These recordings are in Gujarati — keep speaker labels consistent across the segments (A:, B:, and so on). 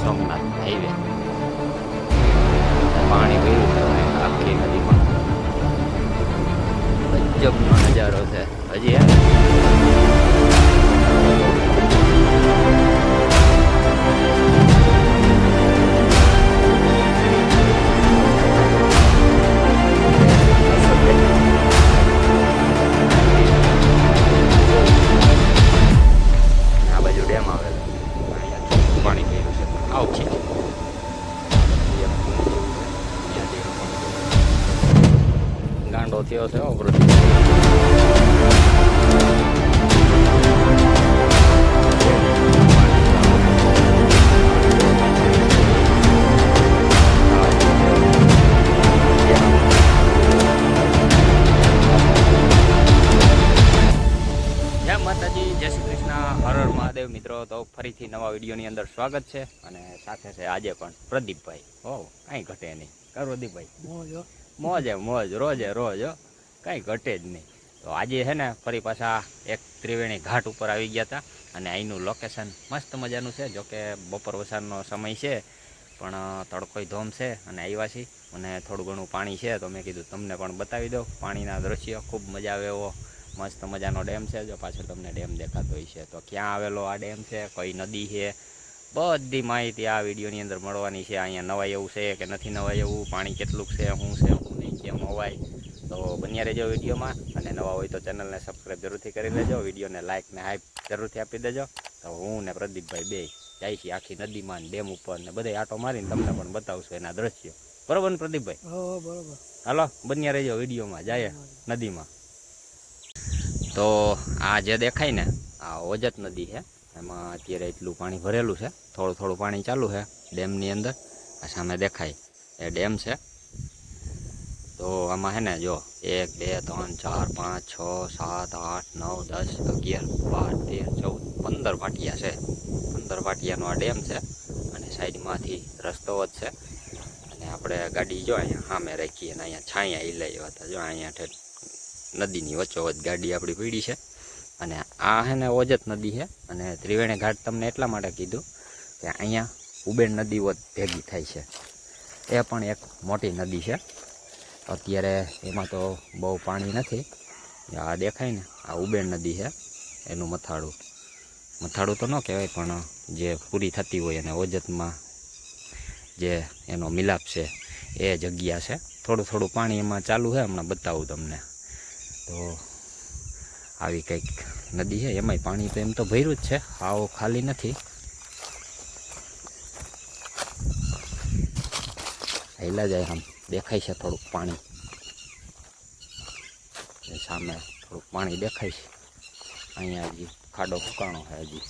A: સોમનાથ હાઈવે પાણી ભર્યું છે આખી નદીમાં. ગજબનો નજારો છે હજી હે આ બાજુ ડેમ આવેલો અહીંયા પાણી પીવું છે આવું છે ગાંડો થયો છે માતાજી. જય શ્રી કૃષ્ણ, હર હર મહાદેવ. મિત્રો તો ફરીથી નવા વિડીયોની અંદર સ્વાગત છે અને સાથે છે આજે પણ પ્રદીપભાઈ. હો કાંઈ ઘટે નહીં કા પ્રદીપભાઈ? મોજે મોજ, રોજે રોજ હો, કાંઈ ઘટે જ નહીં. તો આજે છે ને ફરી પાછા એક ત્રિવેણી ઘાટ ઉપર આવી ગયા હતા અને અહીંનું લોકેશન મસ્ત મજાનું છે. જોકે બપોર વસારનો સમય છે પણ તડકોય ધોમ છે અને આવ્યા છીએ અને થોડું ઘણું પાણી છે તો મેં કીધું તમને પણ બતાવી દઉં પાણીના દ્રશ્યો. ખૂબ મજા આવે એવો મસ્ત મજાનો ડેમ છે. જો પાછળ તમને ડેમ દેખાતો હોય છે તો ક્યાં આવેલો આ ડેમ છે, કઈ નદી છે, બધી માહિતી આ વિડીયોની અંદર મળવાની છે. અહીંયા નવાય એવું છે કે નથી નવાય એવું, પાણી કેટલું છે, શું નહીં, કેમ હોવાય. તો બન્યા રહેજો વિડીયોમાં અને નવા હોય તો ચેનલને સબસ્ક્રાઈબ જરૂરથી કરી લેજો, વિડીયોને લાઇક ને હાઈપ જરૂરથી આપી દેજો. તો હું ને પ્રદીપભાઈ બે જાય છીએ આખી નદીમાં ડેમ ઉપર ને બધે આટો મારીને તમને પણ બતાવશું એના દ્રશ્યો. બરોબર ને પ્રદીપભાઈ?
B: બરોબર.
A: હાલો બન્યા રહેજો વિડીયોમાં, જાય નદીમાં. તો આ જે દેખાય ને આ ઓજત નદી છે, એમાં અત્યારે એટલું પાણી ભરેલું છે. થોડું થોડું પાણી ચાલુ છે ડેમની અંદર. આ સામે દેખાય એ ડેમ છે. તો આમાં છે ને જો 1 2 3 4 5 6 7 8 9 10 11 12 13 14 15 ભાટિયા છે. 15 ભાટિયાનો આ ડેમ છે અને સાઈડમાંથી રસ્તો જ છે. અને આપણે ગાડી જો અહીંયા સામે રાખીએ અને અહીંયા છાંયા હિલાઈ હતા. જો અહીંયા નદીની વચ્ચોવચ્ચ ગાડી આપણી પીડી છે. અને આ છે ને ઓજત નદી છે અને ત્રિવેણી ઘાટ તમને એટલા માટે કીધું કે અહીંયા ઉબેર નદીઓ ભેગી થાય છે. એ પણ એક મોટી નદી છે. અત્યારે એમાં તો બહુ પાણી નથી. આ દેખાય ને આ ઉબેર નદી છે, એનું મથાળું તો ન કહેવાય પણ જે પૂરી થતી હોય અને ઓજતમાં જે એનો મિલાપ છે એ જગ્યા છે. થોડું થોડું પાણી એમાં ચાલુ છે, હમણાં બતાવું તમને. તો આવી કંઈક નદી છે, એમાંય પાણી તો એમ તો ભર્યું જ છે, આવો ખાલી નથી. હેલા જાય આમ દેખાય છે થોડુંક પાણી, સામે થોડુંક પાણી દેખાય છે. અહીંયા હજી ખાડો ફૂકાણો છે હજી.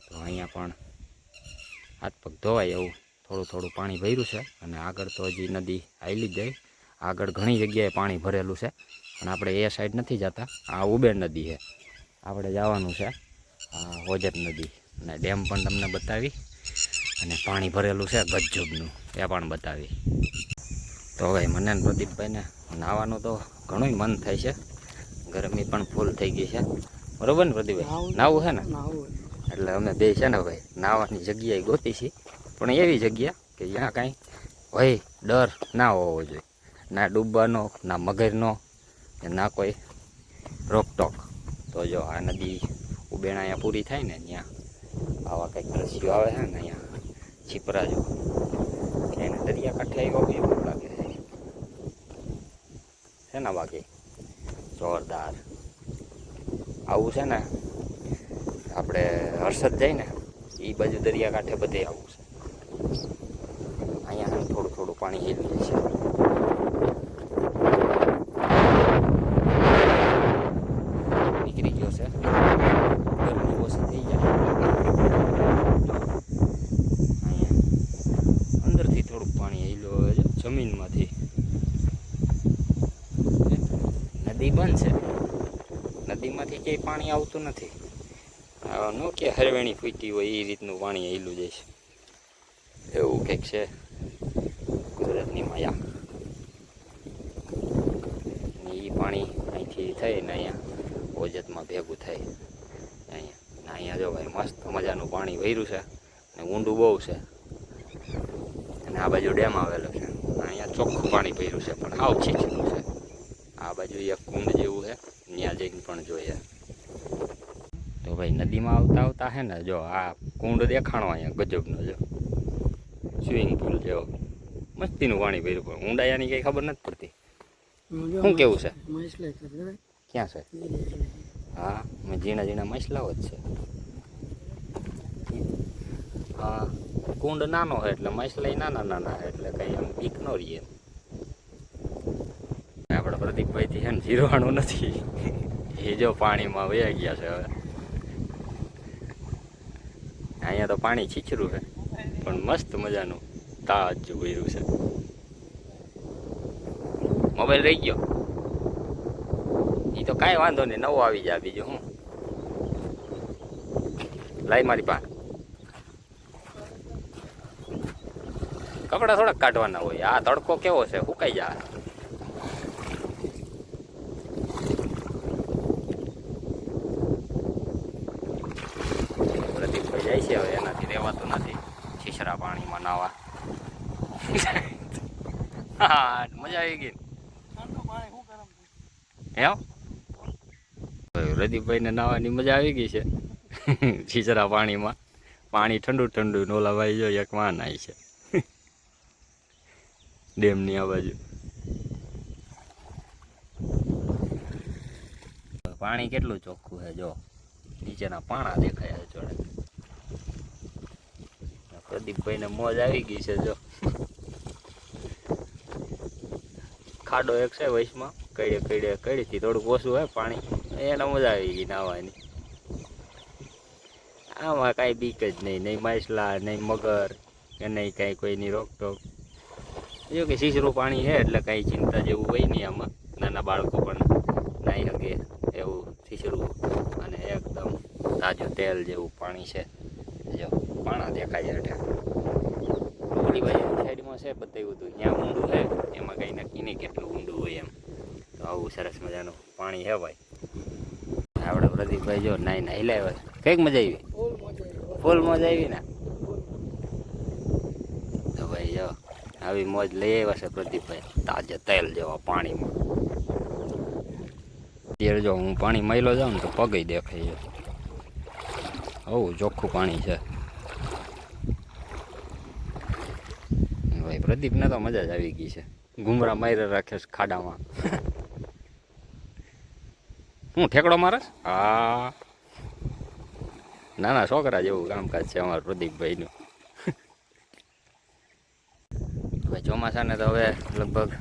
A: તો અહીંયા પણ હાથ પગ ધોવાય એવું થોડું થોડું પાણી ભર્યું છે. અને આગળ તો હજી નદી હાલી જ જાય. આગળ ઘણી જગ્યાએ પાણી ભરેલું છે પણ આપણે એ સાઈડ નથી જતા. આ ઉબેર નદી છે, આપણે જવાનું છે આ ઓજત નદી. અને ડેમ પણ તમને બતાવી અને પાણી ભરેલું છે ગજબનું એ પણ બતાવી. તો હવે મને ને પ્રદીપભાઈને નાહવાનું તો ઘણું મન થાય છે. ગરમી પણ ફૂલ થઈ ગઈ છે. બરોબર ને પ્રદીપભાઈ? નાહવું છે ને? એટલે અમે બે છે ને ભાઈ નાહવાની જગ્યાએ ગોતી છીએ, પણ એવી જગ્યા કે જ્યાં કાંઈ હોય ડર ના હોવો જોઈએ. ના ડૂબવાનો, ના મગરનો, ના કોઈ રોકટોક. તો જો આ નદી ઉબેણા અહીંયા પૂરી થાય ને ત્યાં આવા કંઈક દ્રશ્યો આવે છે ને. અહીંયા છીપરા જો કે એને દરિયાકાંઠે આવ્યો એવું લાગે છે ને. બાકી જોરદાર આવું છે ને. આપણે હર્ષદ જાય ને એ બાજુ દરિયાકાંઠે બધે આવું છે. અહીંયા થોડું થોડું પાણી હિલી છે. નીકળી ગયો છે, ગરમી ઓછી થઈ જાય. અહીંયા અંદરથી થોડુંક પાણી હિલો છે જમીનમાંથી. નદી બંધ છે, નદીમાંથી ક્યાંય પાણી આવતું નથી. ન કે હરવેણી ફૂટી હોય એ રીતનું પાણી હિલું જાય છે. એવું કંઈક છે કુદરતની માયા. અને એ પાણી અહીંથી થઈને અહીંયા ઓજતમાં ભેગું થાય અહીંયા. અહીંયા જો ભાઈ મસ્ત મજાનું પાણી વહેર્યું છે ને ઊંડું બહુ છે. અને આ બાજુ ડેમ આવેલો છે. અહીંયા ચોખ્ખું પાણી ભર્યું છે પણ આવ છીછરું છે. આ બાજુ એક કુંડ જેવું છે, ત્યાં જઈને પણ જોઈએ. તો ભાઈ નદીમાં આવતા આવતા છે ને જો આ કુંડ દેખાણો અહીંયા ગજબનો, જો સ્વિમિંગ પુલ જેવો મસ્તીનું પાણી ભર્યું. પણ ઊંડાયાની કંઈ ખબર નથી પડતી. શું કેવું છે? ક્યાં છે? હા, મેં ઝીણા ઝીણા મસલાઓ જ છે. હા, કુંડ નાનો છે એટલે મસલા નાના નાના છે એટલે કંઈ એમ બીક ન રહીએ. આપણે પ્રદીપભાઈથી છે ને જીરવાનું નથી. એ જો પાણીમાં વયા ગયા છે હવે. અહીંયા તો પાણી છીછરું છે પણ મસ્ત મજાનું તાજું ભર્યું છે. મોબાઈલ રહી ગયો એ તો કાંઈ વાંધો નહીં, નવો આવી જાય. બીજું હું લાઈ મારી પાસે. કપડા થોડાક કાઢવાના હોય. આ તડકો કેવો છે, સુકાઈ જાય. પ્રદીપભાઈ જાય છે હવે, એનાથી રહેવાતું નથી છીછરા પાણીમાં નાવા. હા, મજા આવી ગઈ એમ. પ્રદીપભાઈને નાવાની મજા આવી ગઈ છે છીછરા પાણીમાં. પાણી ઠંડુ ઠંડુ. નોલા ભાઈ જો એક માં નાય છે ડેમની આ બાજુ. પાણી કેટલું ચોખ્ખું છે જો, નીચેના પાણા દેખાય છે જોડે. પ્રદીપભાઈને મોજ આવી ગઈ છે જો. ખાડો એક છે વૈશમાં, કઈડેથી થોડુંક ઓછું હોય પાણી, એને મજા આવી ગઈ નાવાની. આમાં કાંઈ બીક જ નહીં, નહીં માછલા, નહીં મગર કે નહીં કાંઈ કોઈની રોકટોક. જો કે છીછરું પાણી છે એટલે કાંઈ ચિંતા જેવું હોય નહીં આમાં. નાના બાળકો પણ નાહી શકે એવું છીછરું અને એકદમ તાજું તેલ જેવું પાણી છે. જો પાણા દેખાય છે. ઓલી બાજુ સાઈડમાં છે બતાવ્યું હતું, ત્યાં ઊંડું છે, એમાં કંઈ નક્કી નહીં કેટલું ઊંડું હોય એમ. તો આવું સરસ મજાનું પાણી છે ભાઈ. આપણે પ્રદીપભાઈ જો નાઈ નાઈ લાવ્યા છે. કંઈક મજા આવી? ફૂલ મજા આવી ને. તો ભાઈ જો આવી મોજ લઈ આવ્યા છે પ્રદીપભાઈ, તાજા તેલ જેવા પાણીમાં. અત્યારે જો હું પાણી માયલો જાઉં ને તો પગે દેખાય છે. બહુ ચોખ્ખું પાણી છે ભાઈ. પ્રદીપને તો મજા જ આવી ગઈ છે. ઘુમરા મારી રાખે છે ખાડામાં. હું ઠેકડો મારસ? હા, નાના છોકરા જેવું કામકાજ છે અમારા પ્રદીપભાઈનું. ભાઈ ચોમાસાને તો હવે લગભગ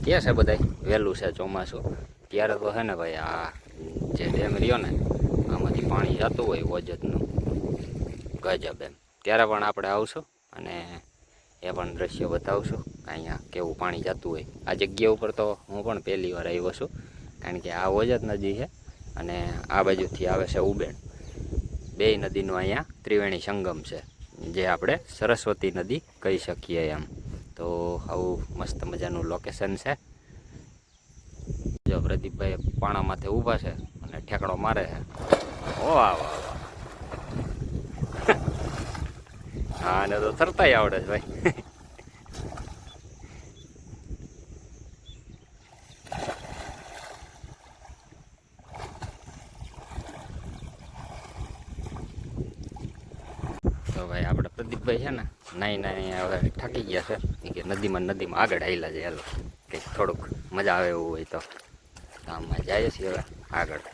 A: કે છે બધા વહેલું છે ચોમાસું. ત્યારે તો છે ને ભાઈ આ જે ડેમ રહ્યો ને આમાંથી પાણી જતું હોય ઓજતનું ગજબ એમ. ત્યારે પણ આપણે આવશું અને એ પણ દ્રશ્ય બતાવશું અહીંયા કેવું પાણી જતું હોય. આ જગ્યા ઉપર તો હું પણ પહેલી વાર આવ્યો છું, કારણ કે આ ઓજત નદી છે અને આ બાજુથી આવે છે ઉબેણ. બે નદીનો અહીંયા ત્રિવેણી સંગમ છે, જે આપણે સરસ્વતી નદી કહી શકીએ એમ. તો આવું મસ્ત મજાનું લોકેશન છે. જો પ્રદીપભાઈ પાણા માથે ઊભા છે અને ઠેકડો મારે છે. ઓ વાહ વાહ વાહ. હા, ને તો તરતાય આવડે છે ભાઈ. તો ભાઈ આપણે પ્રદીપભાઈ છે ને નાઈ હવે થાકી ગયા છે કે નદીમાં આગળ હાલ્યા છે. હાલો કંઈક થોડુંક મજા આવે એવું હોય તો આમાં જાય છે હવે આગળ.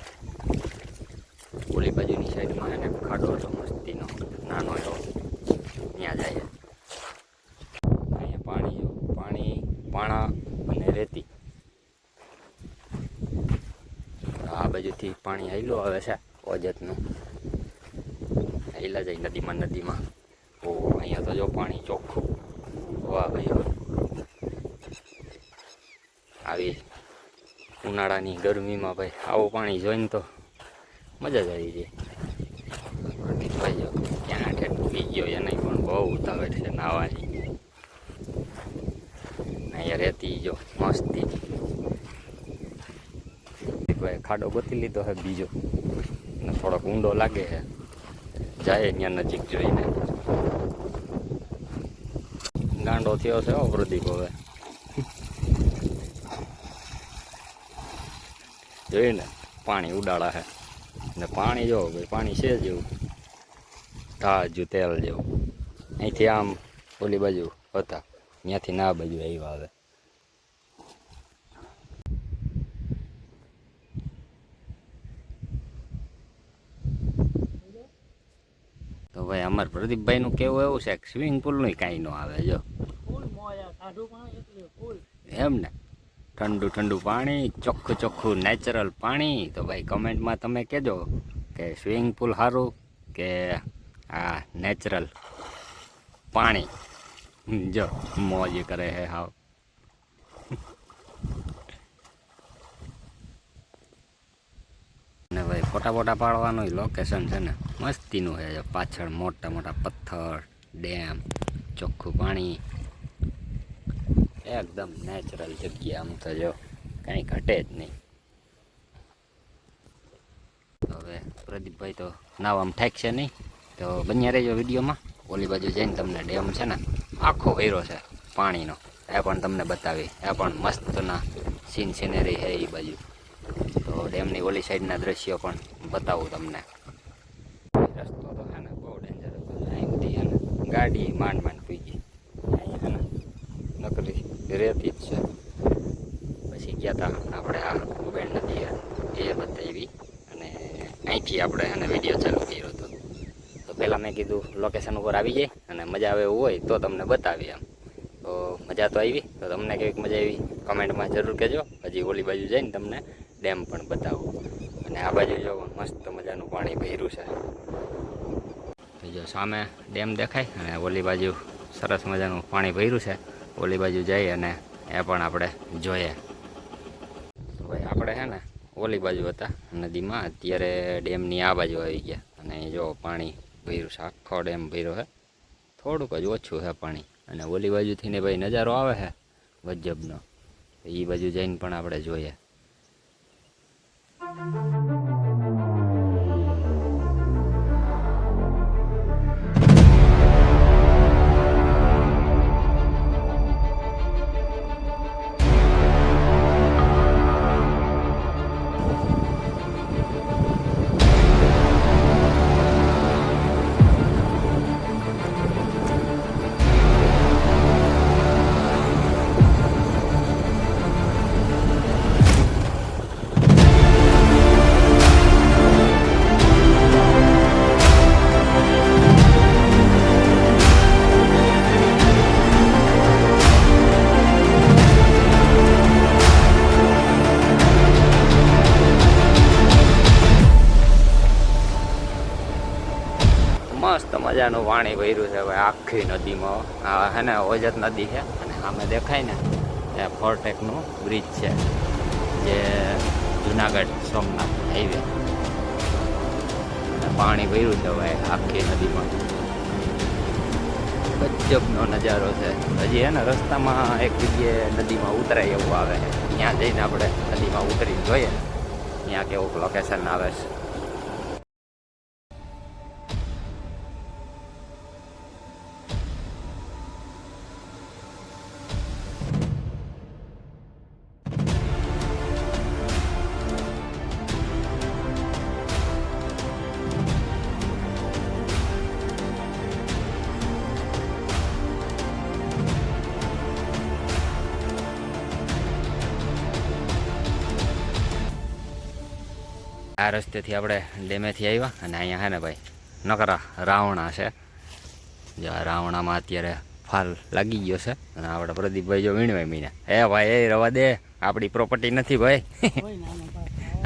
A: ઓલી બાજુની સાઈડમાં એને ખાડો હતો મસ્તીનો નાનો એવો, ત્યાં જાય. અહીંયા પાણી પાણા અને રેતી. આ બાજુથી પાણી હાલ્યું આવે છે ઓજતનું. હાલ્યા જાય નદીમાં. ઓ અહીંયા તો જો પાણી ચોખ્ખું. વાહ ભાઈ, આવી ઉનાળાની ગરમીમાં ભાઈ આવું પાણી જોઈને તો મજા જ આવી જાય. ભાઈ જો ક્યાં ઠેઠ પી ગયો એને પણ બહુ ઉતાવળ છે નાવાની. અહીંયા રહેતી જો મસ્તી. ભાઈ ખાડો ગોતી લીધો છે બીજો, અને થોડોક ઊંડો લાગે છે, જાય ત્યાં નજીક જોઈને. ગાંડો થયો છે પ્રદીપ હવે જોઈને પાણી ઉડાડા છે, ને પાણી જો ભાઈ પાણી છે જેવું તાજું તેલ જેવું. અહીંથી આમ ઓલી બાજુ હતા, ત્યાંથી ના બાજુ આવ્યા હવે. તો ભાઈ અમારે પ્રદીપભાઈનું કેવું એવું છે કે સ્વિમિંગ પુલનું કાંઈ ન આવે જો એમ ને. ઠંડુ ઠંડુ પાણી, ચોખ્ખું ચોખ્ખું નેચરલ પાણી. તો ભાઈ કમેન્ટમાં તમે કહેજો કે સ્વિમિંગ પુલ સારું કે આ નેચરલ પાણી. જો મોજ કરે હે હાવ. ને ભાઈ ફોટા ફોટા પાડવાનું લોકેશન છે ને મસ્તીનું છે. પાછળ મોટા મોટા પથ્થર, ડેમ, ચોખ્ખું પાણી, એકદમ નેચરલ જગ્યા. આમ તો જો કાંઈ ઘટે જ નહીં. તો હવે પ્રદીપભાઈ તો નાવામાં ઠાકશે નહીં, તો બન્યા રહેજો વિડીયોમાં. ઓલી બાજુ જઈને તમને ડેમ છે ને આખો ભર્યો છે પાણીનો, એ પણ તમને બતાવી. એ પણ મસ્તના સિનરી છે એ બાજુ. તો ડેમની ઓલી સાઈડના દ્રશ્યો પણ બતાવું તમને. રસ્તો તો છે ને બહુ ડેન્જર હતો. અહીં બધી છે ને ગાડી માંડ માંડ પીગી. અહીં છે ને નકલી રેતી જ છે. પછી ગયા હતા આપણે આ ઉબેણ નદી એ બતાવી, અને અહીંથી આપણે એને વિડીયો ચાલુ કર્યો હતો. તો પહેલાં મેં કીધું લોકેશન ઉપર આવી જાય અને મજા આવે એવું હોય તો તમને બતાવી એમ. તો મજા તો આવી. તો તમને કેવીક મજા આવી કમેન્ટમાં જરૂર કહેજો. હજી ઓલી બાજુ જઈને તમને ડેમ પણ બતાવું. અને આ બાજુ જો મસ્ત મજાનું પાણી ભર્યું છે. તો જો સામે ડેમ દેખાય અને ઓલી બાજુ સરસ મજાનું પાણી ભર્યું છે. ઓલી બાજુ જઈ અને એ પણ આપણે જોઈએ. તો ભાઈ આપણે છે ને ઓલી બાજુ હતા નદીમાં, અત્યારે ડેમની આ બાજુ આવી ગયા. અને જો પાણી ભર્યું છે, આખો ડેમ ભર્યો છે. થોડુંક જ ઓછું છે પાણી. અને ઓલી બાજુથી ને ભાઈ નજારો આવે છે ગજબનો. એ બાજુ જઈને પણ આપણે જોઈએ. મસ્ત મજાનું પાણી ભર્યું છે ભાઈ આખી નદીમાં. આ હે ને ઓજત નદી છે, અને સામે દેખાય ને એ ફોરટેકનું બ્રિજ છે, જે જુનાગઢ સોમનાથ હાઈવે. પાણી ભર્યું છે ભાઈ આખી નદીમાં. ગજબનો નજારો છે. હજી હે ને રસ્તામાં એક જગ્યાએ નદીમાં ઉતરાય એવું આવે છે. ત્યાં જઈને આપણે નદીમાં ઉતરી જોઈએ ત્યાં કેવું લોકેશન આવે છે. આ રસ્તેથી આપણે ડેમેથી આવ્યા, અને અહીંયા છે ને ભાઈ નકરા રાવણા છે. જો આ રાવણામાં અત્યારે ફાલ લાગી ગયો છે. અને આપણે પ્રદીપભાઈ જો વીણવાય મીના. ભાઈ એ રવા દે, આપણી પ્રોપર્ટી નથી ભાઈ.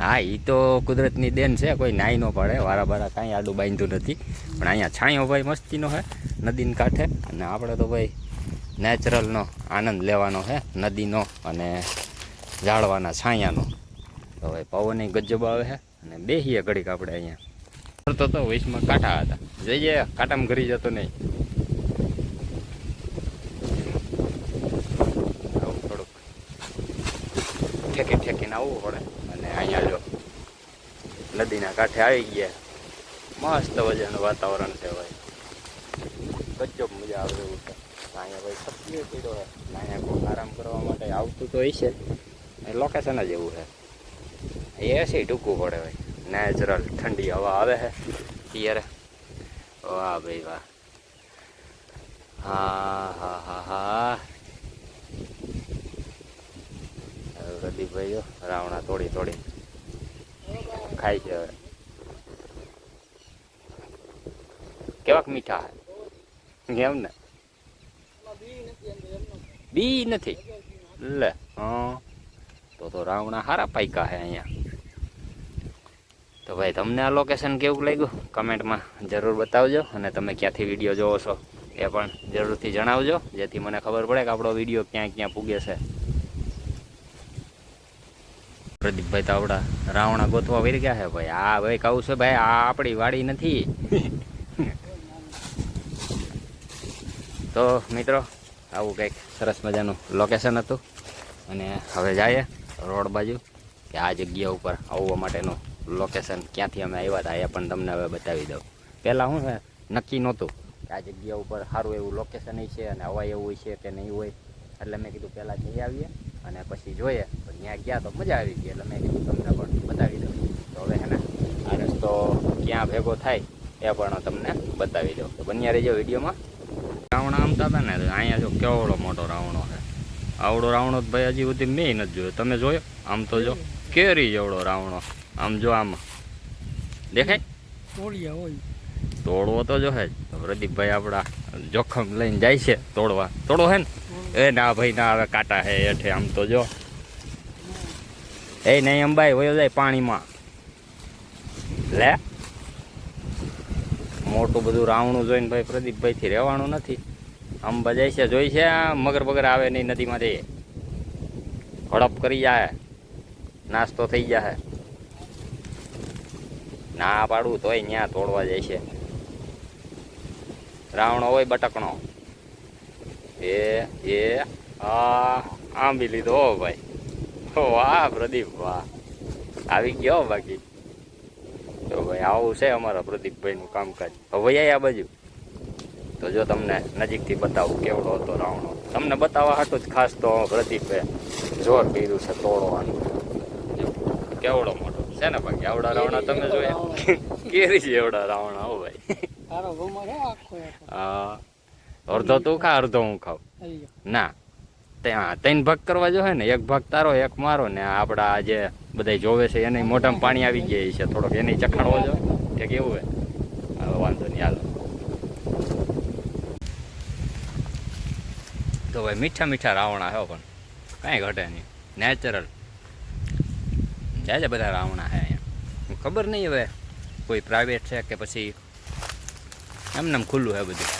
A: હા એ તો કુદરતની દેન છે, કોઈ નાઈ ન પડે. વારા બારા કાંઈ આડું બાંધતું નથી. પણ અહીંયા છાંયો ભાઈ મસ્તીનો છે નદીને કાંઠે. અને આપણે તો ભાઈ નેચરલનો આનંદ લેવાનો છે, નદીનો અને ઝાડવાના છાંયાનો. તો ભાઈ પવન ગજબ આવે છે. અને બેહીએ ઘડીક આપણે અહીંયા કરતો તો વૈશમાં કાંઠા હતા. જઈએ કાંટામાં ઘરી જતો નહીં. આવું થોડુંક ઠેકીને આવવું પડે. અને અહીંયા જો નદીના કાંઠે આવી ગયા. મસ્ત મજાનું વાતાવરણ છે ભાઈ, ગજબ મજા આવે એવું છે. અહીંયા ભાઈ સત્ય પીડો છે, અહીંયા કોઈ આરામ કરવા માટે આવતું તો હશે. લોકેશન જ એવું છે. એસી ટૂંકું પડે ભાઈ, નેચરલ ઠંડી હવા આવે છે ત્યારે. વાહ ભાઈ વાહ, હા હા હા હા. પ્રદીપભાઈ જો રાવણા તોડી તોડી ખાય છે હવે. કેવાક મીઠા હે એમ ને, બી નથી લે. હા તો રાવણા હારા પાયકા હે અહીંયા. તો ભાઈ તમને આ લોકેશન કેવું લાગ્યું કમેન્ટમાં જરૂર બતાવજો, અને તમે ક્યાંથી વિડીયો જોવો છો એ પણ જરૂરથી જણાવજો, જેથી મને ખબર પડે કે આપણો વિડીયો ક્યાં ક્યાં પૂગે છે. પ્રદીપભાઈ તો આપણા રાવણા ગોતવા વળી ગયા છે ભાઈ. આ ભાઈ કહું છે ભાઈ, આ આપણી વાડી નથી. તો મિત્રો આવું કંઈક સરસ મજાનું લોકેશન હતું, અને હવે જઈએ રોડ બાજુ કે આ જગ્યા ઉપર આવવા માટેનું લોકેશન ક્યાંથી અમે આવ્યા હતા એ પણ તમને હવે બતાવી દઉં. પહેલાં શું છે નક્કી નહોતું કે આ જગ્યા ઉપર સારું એવું લોકેશન છે અને હવાય એવું છે કે નહીં હોય, એટલે મેં કીધું પહેલાં જઈ આવીએ અને પછી જોઈએ. તો ત્યાં ગયા તો મજા આવી ગઈ, એટલે મેં કીધું તમને પણ બતાવી દઉં. તો હવે હે ને આ રસ્તો ક્યાં ભેગો થાય એ પણ તમને બતાવી દઉં. તો બન્યા રહેજો વિડીયોમાં. રાવણા આમતા હતા ને, અહીંયા જો કેવડો મોટો રાવણો છે. આવડો રાવણો ભાઈ હજી સુધી મેં નથી જોયો. તમે જોયો? આમ તો જો કેરી જેવડો રાવણો. આમ જો આમાં દેખાય, તોડવો તો જો હે. પ્રદીપભાઈ આપણા જોખમ લઈને જાય છે તોડવા. તોડો હે ને? એ ના ભાઈ ના, હવે કાંટા હે હેઠે. આમ તો જો એ નહીં અંબાઈ વયો જાય પાણીમાં. લે મોટું બધું રાવણું જોઈને ભાઈ પ્રદીપભાઈ થી રહેવાનું નથી. અંબા જાય છે, જોઈ છે મગર બગર આવે નહીં નદીમાંથી, હડપ કરી જાય, નાસ્તો થઈ જાય. ના પાડવું તોય ત્યાં તોડવા જાય છે. રાવણો હોય બટકણો. એ આંબી લીધો ભાઈ. વાહ પ્રદીપ વાહ, આવી ગયો બાકી. તો ભાઈ આવું છે અમારા પ્રદીપભાઈનું કામકાજ. હવે આ બાજુ તો જો તમને નજીકથી બતાવું કેવડો હતો રાવણો. તમને બતાવવા હાટું જ ખાસ તો પ્રદીપભાઈ જોર કર્યું છે તોડવાનું. જો કેવડો મોટો છે ને બાકી. આવડા રાવણા તમે જોયા? કેરી છે એવડા રાવણા. હો ભાઈ હા, અડધો તું ખા અડધો હું ખાવ. ના ત્યાં 3 ભાગ કરવા જો હે ને, 1 ભાગ તારો 1 મારો ને આપડા જે બધા જોવે છે એને મોઢામાં પાણી આવી ગયા છે થોડોક, એને ચખાડવો જો એક એવું હે. હવે વાંધો નહીં હાલો. તો ભાઈ મીઠા મીઠા રાવણા હે પણ કાંઈ ઘટે નહીં, નેચરલ જાય બધા રાવણા હે અહીંયા. ખબર નહીં હવે કોઈ પ્રાઇવેટ છે કે પછી એમને ખુલ્લું હે બધું.